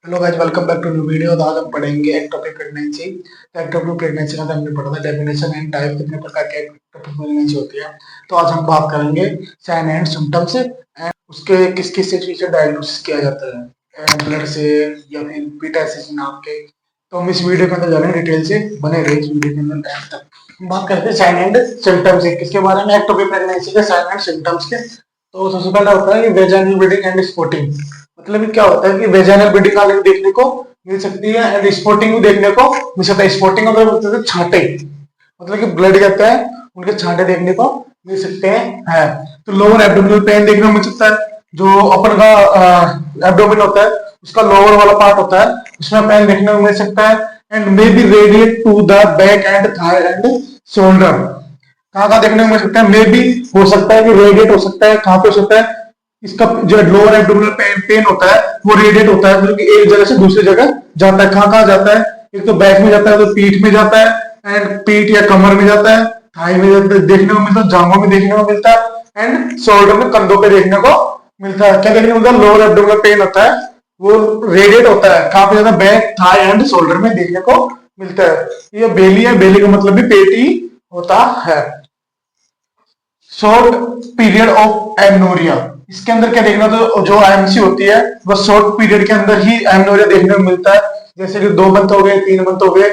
Hello guys, welcome back to new video. तो आज हम पढ़ेंगे एक्टोपिक प्रेगनेंसी। तो एक्टोपिक प्रेगनेंसी का तो हमने पढ़ा था डेफिनेशन एंड टाइप, कितने प्रकार के एक्टोपिक प्रेगनेंसी होती है। तो आज हम बात करेंगे साइन एंड सिम्टम्स एंड उसके किस किस चीज से डायग्नोसिस किया जाता है, ब्लड से या फिर बीटा एसिड नाम के। तो हम इस वीडियो के अंदर जानेंगे डिटेल से, बने रहे इस वीडियो के अंदर एंड तक। बात करते हैं साइन एंड सिम्टम्स किसके बारे में, एक्टोपिक प्रेगनेंसी के साइन एंड सिम्टम्स के। तो सबसे पहला होता है कि वेजाइनल ब्लीडिंग एंड स्पॉटिंग। मतलब कि क्या होता है कि वेजाइनल ब्लीडिंग अलग देखने को मिल सकती है एंड स्पॉटिंग भी देखने को मिल सकता है। स्पॉटिंग मतलब होता है छांटे, मतलब कि ब्लड कहते हैं उनके छांटे देखने को मिल सकते हैं। तो लोअर एब्डोमिनल पेन देखने को मिल सकता है। जो अपन का एब्डोमिन होता है उसका लोअर वाला पार्ट होता है, उसमें पेन देखने को मिल सकता है। And may be radiate to the back and thigh and shoulder. कहाँ कहाँ देखने को मिल सकता है? मे बी हो सकता है कि रेडिएट हो सकता है। कहाँ पे हो सकता है? इसका जो लोअर एब्डोमिनल पेन होता है वो रेडिएट होता है, मतलब कि एक जगह से दूसरी जगह जाता है। कहाँ कहाँ जाता है? एक तो बैक में जाता है, तो पीठ में जाता है एंड पीठ या कमर में जाता है, थाई में जाता है, देखने को मिलता है, जांघों में देखने को मिलता है एंड शोल्डर में, कंधों पे देखने को मिलता है। क्या देखने को मिलता है? लोअर एब्डोमिनल पेन होता है वो रेडिएट होता है। कहाँ पे जाता है? बैक, थाई एंड शोल्डर में देखने को मिलता है। ये बेली है, बेली का मतलब भी पेट ही होता है। शॉर्ट पीरियड ऑफ एमनोरिया, इसके अंदर क्या देखना, तो जो आईएमसी होती है वो शॉर्ट पीरियड के अंदर ही एमनोरिया देखने को मिलता है। जैसे कि 2 मंथ हो गए, 3 मंथ हो गए,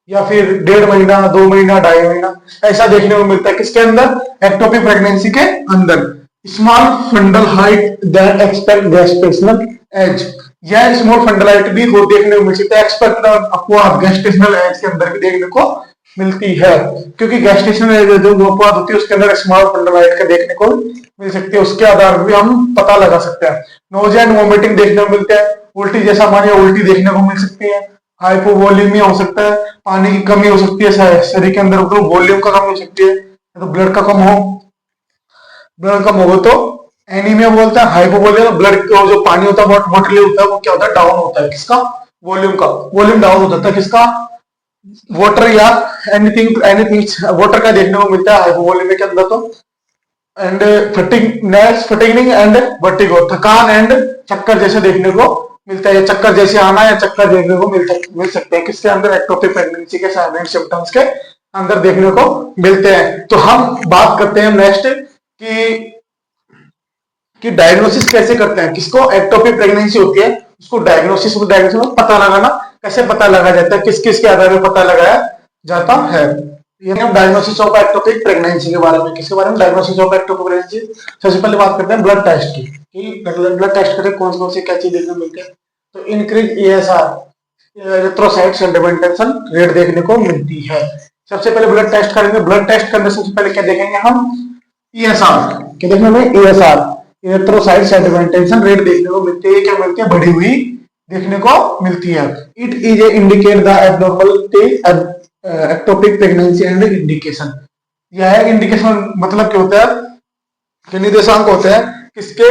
या फिर 1.5 महीना, 2 महीना, 2.5 महीना, ऐसा देखने को मिलता है। किसके अंदर? एक्टोपिक प्रेगनेंसी के अंदर। Small fundal height that expect gestational age, यह स्मॉल फंडल हाइट भी हो देखने को मिल सकता है। एक्सपेक्ट अपवाद गेस्टेशनल एज के अंदर भी देखने को मिलती है, क्योंकि गेस्टेशन जो अपवाद होती है उसके अंदर स्मॉल फंडल हाइट का देखने को मिल सकती है। उसके आधार पर भी हम पता लगा सकते हैं। नोजिया एंड वोमिटिंग देखने को मिलते हैं। उल्टी जैसा हमारी उल्टी देखने को मिल सकती है। हाइपोवोलियमिया हो सकता है, पानी की कमी हो सकती है शरीर के अंदर, तो वॉल्यूम का कमी हो सकती है, तो ब्लड का कम हो, ब्लड कम होगा तो एनीमिया बोलता है। हाइपोवोलियम, ब्लड जो पानी होता है वाटर लेवल होता है वो क्या होता है? डाउन होता है। किसका? वॉल्यूम का। वॉल्यूम डाउन हो जाता है। किसका? वाटर या एनीथिंग एनीथिंग वाटर का देखने को मिलता है हाइपोवोलेमिया के अंदर। तो एंड फटिगिंग एंड वर्टिगो, थकान एंड चक्कर जैसे देखने को मिलता है। चक्कर जैसे आना या चक्कर देखने को मिल सकते हैं। किसके अंदर? एक्टोपिक प्रेगनेंसी के साइलेंट सिम्टम्स के अंदर देखने को मिलते हैं। तो हम बात करते हैं नेक्स्ट कि डायग्नोसिस कैसे करते हैं। किसको एक्टोपिक प्रेगनेंसी होती है उसको डायग्नोसिस में पता लगाना कैसे पता लगा जाता है, किस किस के आधार पर पता लगाया जाता है। ये हम डायग्नोसिस ऑफ एक्टोपिक प्रेगनेंसी के बारे में। किसके बारे में? Diagnosis of ectopic pregnancy. सबसे पहले बात करते हैं ब्लड टेस्ट की, ब्लड टेस्ट करके कौन कौन सी क्या चीज देखने को मिलती है। तो increase ESR, erythrocyte sedimentation rate देखने को मिलती है। सबसे पहले ब्लड टेस्ट करेंगे। ब्लड टेस्ट करने से सबसे पहले क्या देखेंगे हम? ईएसआर। क्या देखने में? ईएसआर, एरिथ्रोसाइट सेडिमेंटेशन रेट देखने को मिलती है। क्या मिलती है? बढ़ी हुई देखने को मिलती है। It is A indicate the abnormality ectopic pregnancy and indication. यह इंडिकेशन मतलब क्या होता है कि निर्देशांक होते हैं किसके?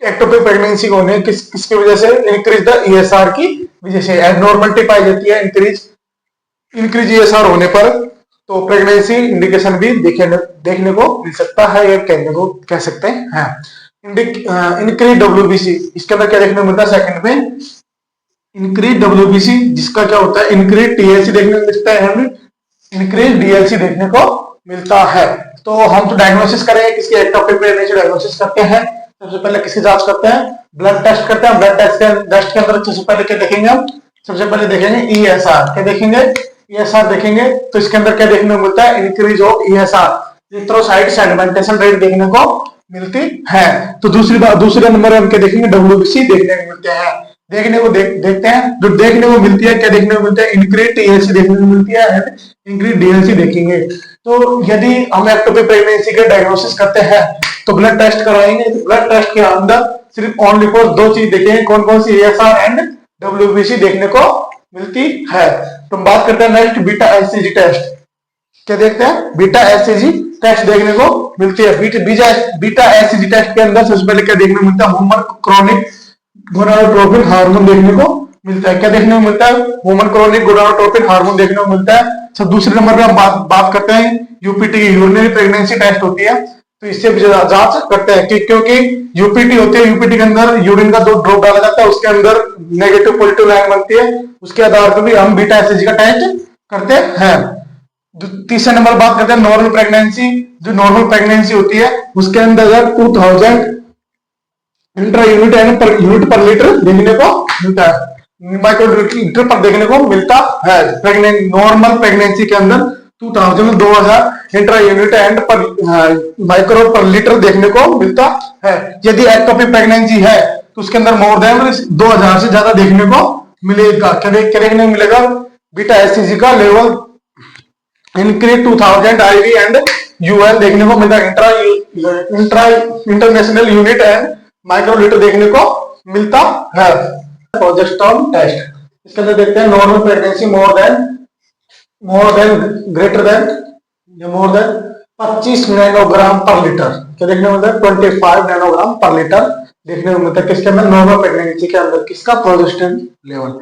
एक्टोपिक प्रेगनेंसी को होने किसकी वजह से? इंक्रीज द ईएसआर की वजह से एब्नॉर्मलिटी पाई जाती है। इंक्रीज ईएसआर होने पर तो प्रेगनेंसी इंडिकेशन भी देखने को मिल सकता है या कहने को कह सकते हैं। इंक्रीज डब्ल्यूबीसी, इसके अंदर क्या देखने को मिलता है? सेकंड में इंक्रीज डब्ल्यूबीसी, जिसका क्या होता है? इंक्रीज टीएलसी देखने को मिलता है, इंक्रीज डीएलसी देखने को मिलता है। तो हम तो डायग्नोसिस करेंगे किसकी? एक्टोपिक प्रेगनेंसी डायग्नोसिस करते हैं। सबसे पहले किसकी जांच करते हैं? ब्लड टेस्ट करते हैं। ब्लड टेस्ट के अंदर सबसे पहले क्या देखेंगे हम? सबसे पहले देखेंगे ईएसआर। क्या देखेंगे? ईएसआर देखेंगे। तो इसके अंदर क्या देखने को मिलता है? Increase of ESR, erythrocyte sedimentation rate देखने को मिलती है। तो दूसरे नंबर हम क्या देखेंगे? डब्ल्यूबीसी देखने को मिलते हैं। देखते हैं जो देखने को मिलती है। क्या देखने को मिलता है? इंक्रीज टीएलसी देखने को मिलती है, इंक्रीज डीएलसी देखेंगे। तो यदि हम एक्टोपिक प्रेगनेंसी के डायग्नोसिस करते हैं तो ब्लड टेस्ट कराएंगे। तो ब्लड टेस्ट के अंदर सिर्फ ओनली फॉर 2 चीज देखेंगे। कौन कौन सी? ईएसआर एंड डब्ल्यूबीसी देखने को मिलती है। तो हम बात करते हैं नेक्स्ट बीटा एचसीजी टेस्ट। क्या देखते हैं? बीटा एचसीजी टेस्ट देखने को मिलती है। बीटा एचसीजी टेस्ट के अंदर सबसे पहले क्या देखने को मिलता है? ह्यूमन क्रोनिक गोनाडोट्रोपिन हार्मोन देखने को मिलता है। क्या देखने को मिलता है? ह्यूमन क्रोनिक गोनाडोट्रोपिन हार्मोन देखने को मिलता है। सब दूसरे नंबर पे हम बात करते हैं यूपीटी, यूरिनरी प्रेगनेंसी टेस्ट होती है। तो इससे भी जांच करते हैं कि क्योंकि यूपीटी होती है, यूपीटी के अंदर यूरिन का 2 ड्रॉप डाला जाता है, उसके अंदर नेगेटिव पॉजिटिव लाइन बनती है, उसके आधार पर भी हम बीटा एसएचजी का टेस्ट करते हैं। तीसरे नंबर बात करते हैं नॉर्मल प्रेगनेंसी। जो नॉर्मल प्रेगनेंसी होती है उसके अंदर 2000 इंट्रा यूनिट पर लीटर देखने को मिलता है, माइक्रो लीटर पर देखने को मिलता है। नॉर्मल प्रेगनेंसी के अंदर 2000 इंट्रा यूनिट एंड पर माइक्रो पर लीटर देखने को मिलता है। यदि एक्टोपिक प्रेगनेंसी है तो उसके अंदर मोर देन 2000 से ज्यादा देखने को मिलेगा। क्या देखने को मिलेगा? बीटा एससीजी का level increase 2000 IV and UN देखने को मिलता है। इंटरनेशनल यूनिट एंड माइक्रोलीटर देखने को मिलता है। प्रोजेस्टेरोन टेस्ट, इसके अंदर देखते हैं normal pregnancy more than greater than 25 nanogram पर लीटर। क्या देखने को मिलता है? 25 नैनोग्राम पर लीटर देखने को मिलता है। किसके अंदर? नॉर्मल प्रेगनेंसी के अंदर। किसका? Progesterone level.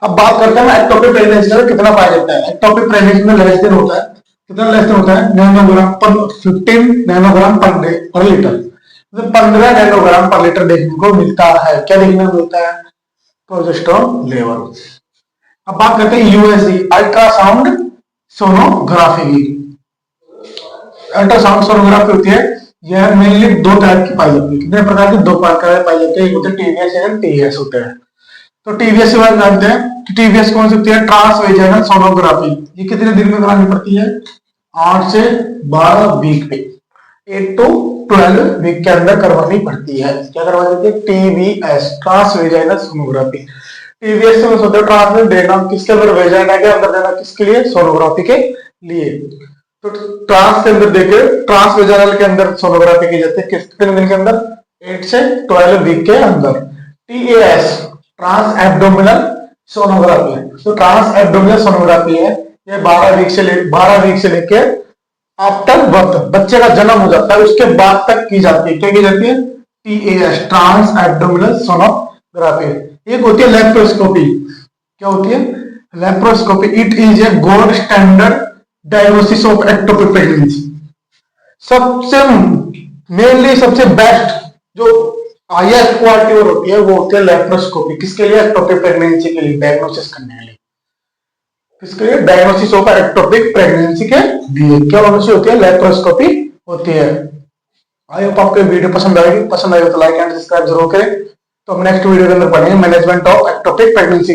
अब बात करते हैं एक्टोपिक प्रेगनेंसी में कितना पाया जाता है। एक्टोपिक प्रेगनेंसी में लेस देन होता है। कितना लेस देन होता है? नैनोग्राम पर 15 नैनोग्राम पर लीटर, 15 नैनोग्राम पर लीटर देखने को मिलता है। क्या देखने को मिलता है? Progesterone level. अब बात करते हैं यूएसजी, अल्ट्रासाउंड सोनोग्राफी की। अल्ट्रासाउंड सोनोग्राफी होती है, यह मेनली 2 टाइप की पाई जाती है। कितने प्रकार की? 2 प्रकार पाई जाती है। एक होते हैं टीवीएस एंड टीएस होते हैं। तो टीवीएस के बारे में जानते हैं कि टीवीएस कौन सी होती है? Transvaginal sonography. ये कितने दिन में करानी पड़ती है? 8 से 12 वीक पे, 8 to 12 वीक के अंदर करवानी पड़ती है। क्या करवानी पड़ती है? TVS, transvaginal sonography. टीवीएस से होता है ट्रांस देना किसके अंदर? वेजाइना के अंदर देना। किसके लिए? सोनोग्राफी के लिए। तो ट्रांस के अंदर देखे, ट्रांस वेजाइनल के अंदर सोनोग्राफी की जाती है। कितने दिन के अंदर? 8 से 12 वीक के अंदर। TAS, transabdominal sonography. तो ट्रांस एब्डोमिनल सोनोग्राफी है, ये 12 वीक से लेके आफ्टर बर्थ, बच्चे का जन्म हो जाता है उसके बाद तक की जाती है। क्या की जाती है? TAS, transabdominal sonography. एक होती है लेप्रोस्कोपी। क्या होती है? Laparoscopy. It is a gold standard diagnosis of ectopic pregnancy. सबसे बेस्ट जो हाईएस्ट क्वालिटी और होती है वो होती है लेप्रोस्कोपी। किसके लिए? एक्टोपिक प्रेगनेंसी के लिए, डायग्नोसिस करने के लिए। किसके लिए? डायग्नोसिस ऑफ एक्टोपिक प्रेगनेंसी के लिए क्या होती है? लेप्रोस्कोपी होती है। आई होप आपको वीडियो पसंद आएगी। पसंद आएगी तो लाइक एंड सब्सक्राइब जरूर करें। तो हम नेक्स्ट वीडियो के अंदर पढ़ेंगे मैनेजमेंट ऑफ एक्टोपिक प्रेगनेंसी।